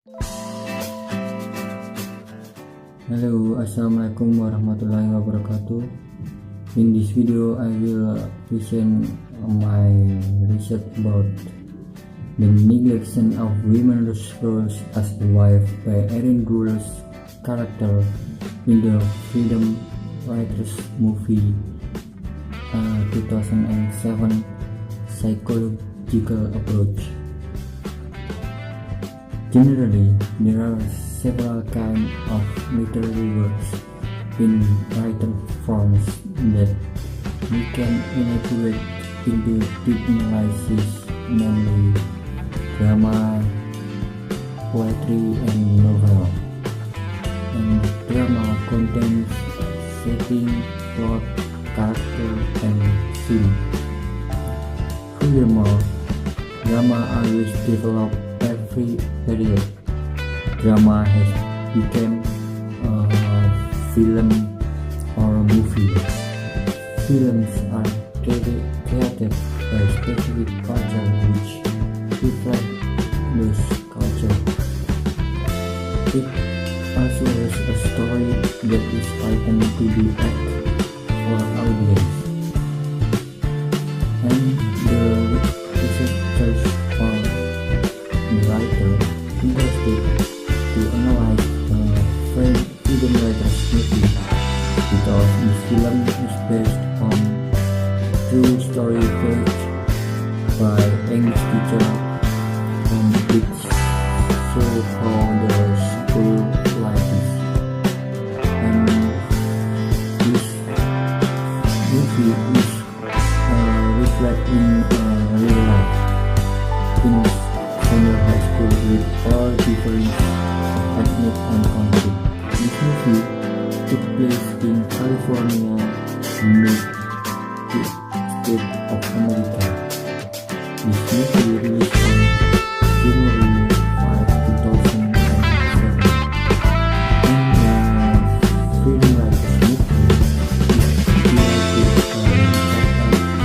Hello, assalamualaikum warahmatullahi wabarakatuh. In this video, I will present my research about the neglection of women's roles as a wife by Erin Gruel's character in the Freedom Writers movie 2007 psychological approach. Generally, there are several kinds of literary works in written forms that we can integrate into deep analysis, namely drama, poetry, and novel. And drama contains setting, plot, character, and theme. Furthermore, drama always develop every period. Drama has become a film or a movie. Films are created by specific culture which reflect this culture. It also has a story that is written to be act for audience. And the researchers or the writer interested to analyze the Freedom Writers movie because this film is based on true story page by English teacher and it shows how the school life is. And this movie is reflect in real life in senior high school with all different ethnic and country. This movie took place in California, United States of America. This movie released on January 5, 2007. And the Freedom Writers movie is directed by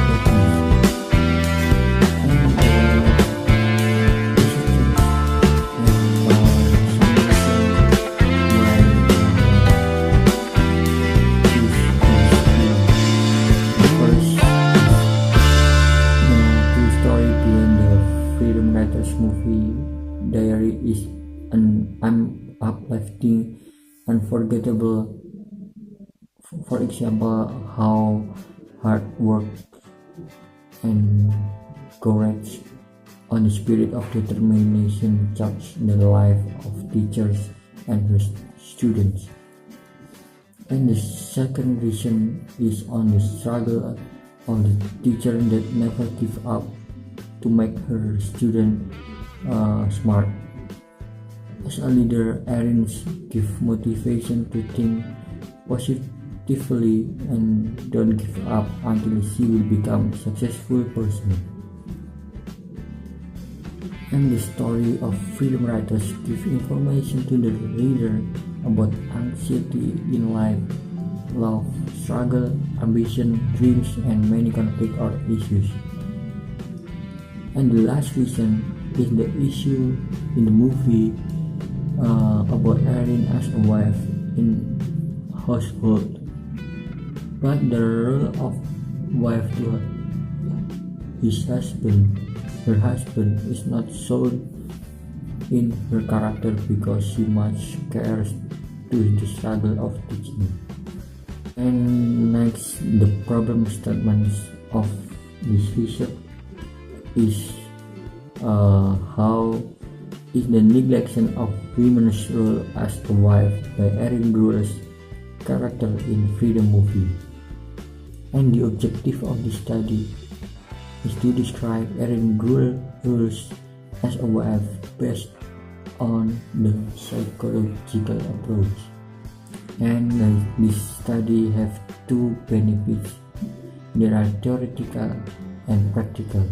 movie diary is an uplifting, unforgettable. For example, how hard work and courage on the spirit of determination touch the life of teachers and her students. And the second reason is on the struggle of the teacher that never give up to make her student smart. As a leader, Erin gives motivation to think positively and don't give up until she will become a successful person. And the story of Freedom Writers gives information to the reader about anxiety in life, love, struggle, ambition, dreams, and many conflict or issues. And the last reason is the issue in the movie about Erin as a wife in household, but the role of wife to her husband is not shown in her character because she much cares to the struggle of teaching. And next, the problem statements of this research is how is the neglection of women's role as a wife by Erin Gruel's character in Freedom movie. And the objective of this study is to describe Erin Gruel's roles as a wife based on the psychological approach. And this study have two benefits. There are theoretical and practical.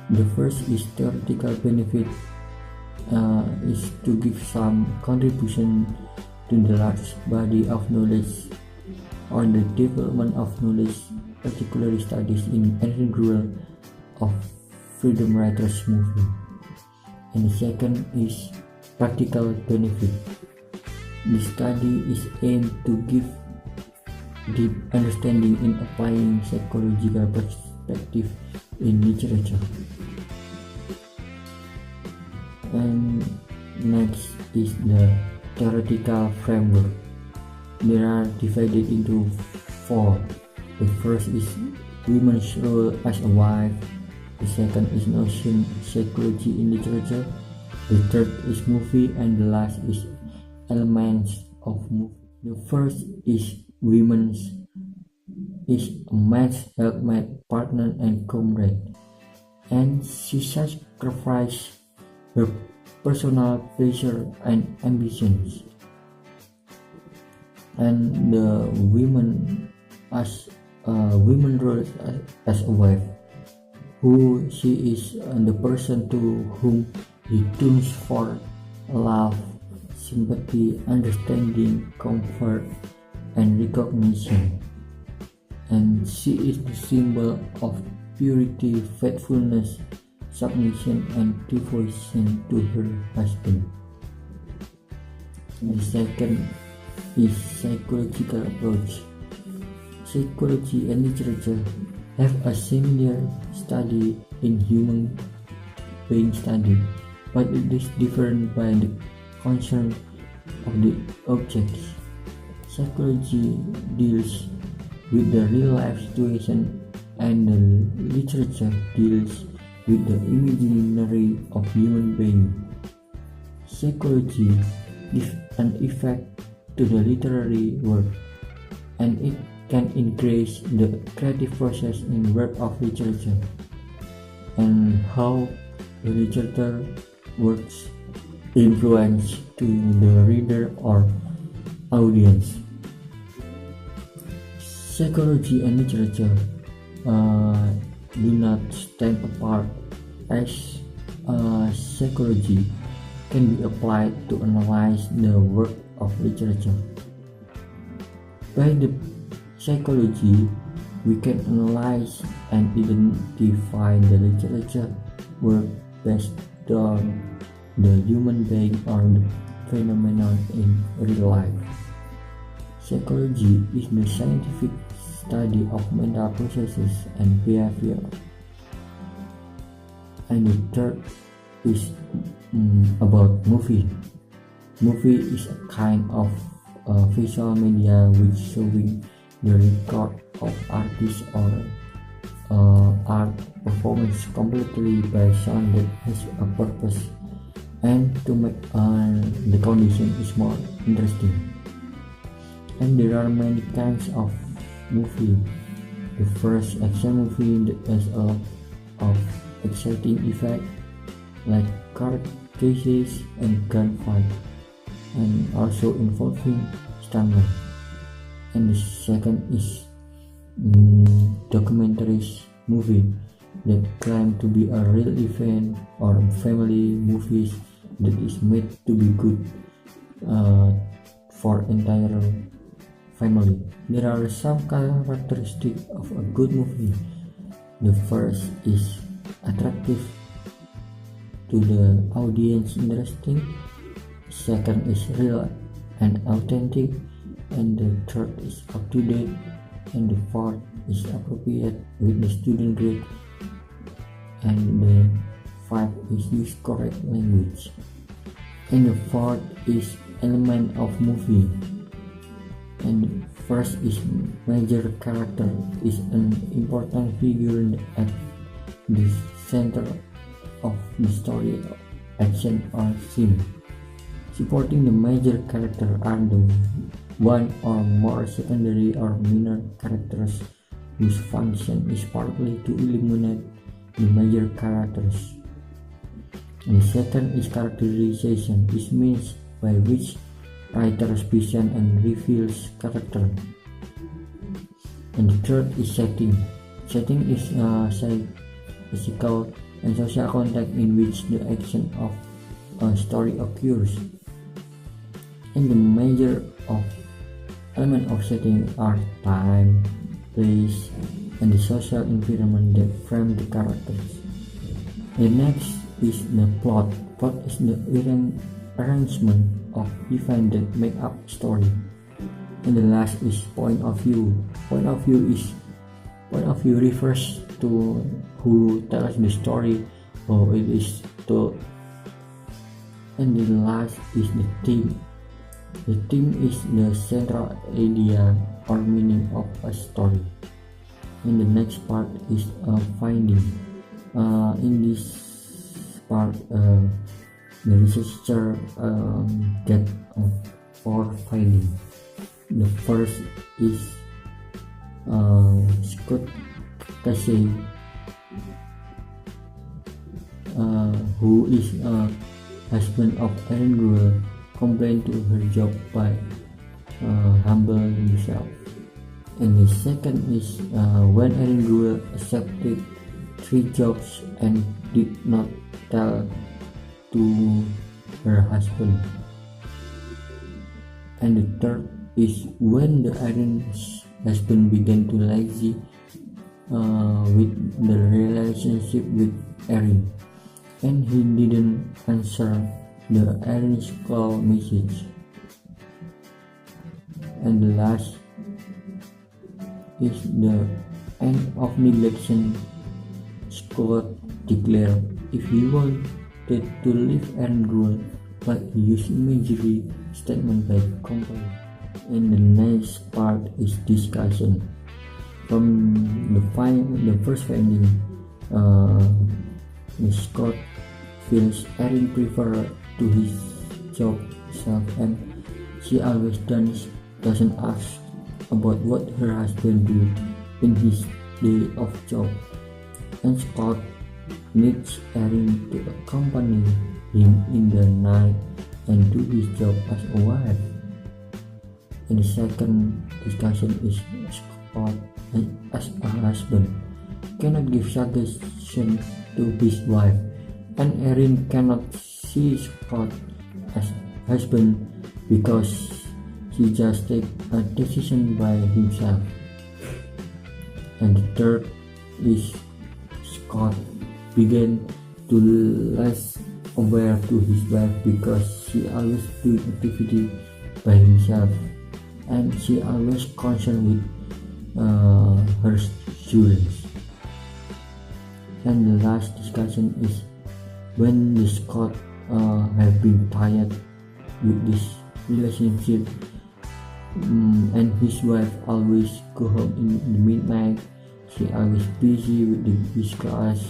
The first is theoretical benefit is to give some contribution to the large body of knowledge or the development of knowledge, particularly studies in Erin Gruel of Freedom Writers movie. And the second is practical benefit. The study is aimed to give deep understanding in applying psychological perspective in literature. And next is the theoretical framework. They are divided into four. The first is women's role as a wife. The second is notion psychology in literature. The third is movie, and the last is elements of movie. The first is women's is a man's helpmate, partner, and comrade, and she sacrificed her personal pleasure and ambitions. And the women as women role as a wife, who she is the person to whom he turns for love, sympathy, understanding, comfort, and recognition. And she is the symbol of purity, faithfulness, submission, and devotion to her husband. The second is psychological approach. Psychology and literature have a similar study in human being study, but it is different by the concern of the objects. Psychology deals with the real life situation, and the literature deals with the imaginary of human being. Psychology gives an effect to the literary work, and it can increase the creative process in work of literature, and how the literature works influence to the reader or audience. Psychology and literature do not stand apart, as psychology can be applied to analyze the work of literature. By the psychology, we can analyze and identify the literature work based on the human being or the phenomenon in real life. Psychology is the scientific study of mental processes and behavior. And the third is about movie. Movie is a kind of visual media which showing the record of artists or art performance completely by sound that has a purpose and to make the condition is more interesting. And there are many kinds of movie. The first action movie that has a lot of exciting effect like car chases and gunfight, and also involving stuntmen. And the second is documentaries movie that claim to be a real event, or family movies that is made to be good for entire family. There are some characteristics of a good movie. The first is attractive to the audience, interesting. Second is real and authentic, and the third is up to date, and the fourth is appropriate with the student grade, and the fifth is use correct language, and the fourth is element of movie. And the first is major character is an important figure at the center of the story, action, or scene. Supporting the major character are the one or more secondary or minor characters whose function is partly to illuminate the major characters. And the second is characterization. This means by which writer presents and reveals character. And the third is setting. Setting is physical and social context in which the action of a story occurs. And the major of element of setting are time, place, and the social environment that frame the characters. The next is the plot. Plot is the arrangement of events that make up story. And the last is point of view. Point of view refers to who tells the story, how it is told. And the last is the theme. The theme is the central idea or meaning of a story. And the next part is finding. In this part, the researcher get 4 findings. The first is Scott Casey, who is a husband of Erin Gruel, complained to her job by humbling himself. And the second is when Erin Gruel accepted 3 jobs and did not tell to her husband. And the third is when the Erin's husband began to lazy with the relationship with Erin, and he didn't answer the Erin's call message. And the last is the end of neglection. Scott declared if he wanted to leave Erin Gruel, but he used imagery statement by company. And the next part is discussion. From the first finding, Scott feels Erin prefer to his job self, and she always doesn't ask about what her husband do in his day of job. And Scott needs Erin to accompany him in the night and do his job as a wife. And the second discussion is Scott as a husband cannot give suggestion to his wife, and Erin cannot see Scott as husband because he just take a decision by himself. And the third is Scott began to less aware to his wife because she always do activity by himself, and she always concerned with her students. And the last discussion is when the Scott have been tired with this relationship, and his wife always go home in the midnight. She always busy with his class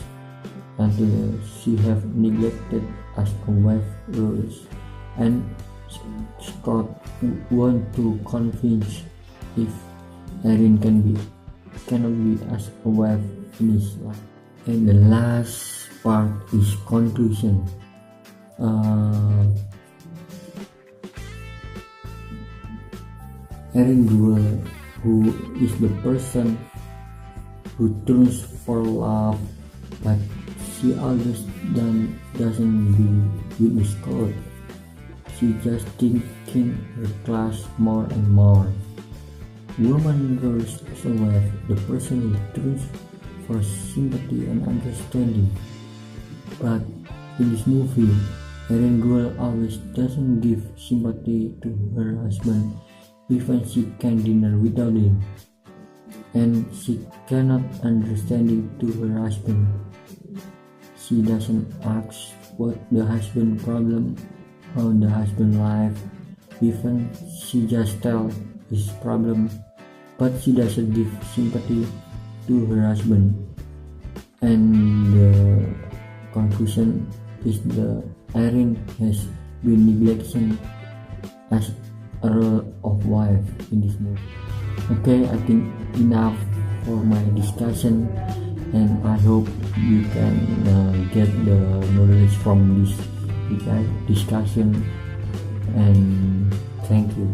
until she have neglected as a wife roles, and Scott want to convince if Erin cannot be as a wife in his life. And the last part is conclusion. Erin Gruel, who is the person who turns for love, but she always doesn't be with the Scott. She just thinking her class more and more. Woman grows as a wife, the person who turns for sympathy and understanding. But in this movie, Erin Gruel always doesn't give sympathy to her husband, even she can dinner without him, and she cannot understanding to her husband. She doesn't ask what the husband problem, how the husband life, even she just tell his problem, but she doesn't give sympathy to her husband. And the conclusion is the Erin has been neglected as a role of wife in this movie. Okay, I think enough for my discussion, and I hope you can get the knowledge from this discussion, and thank you.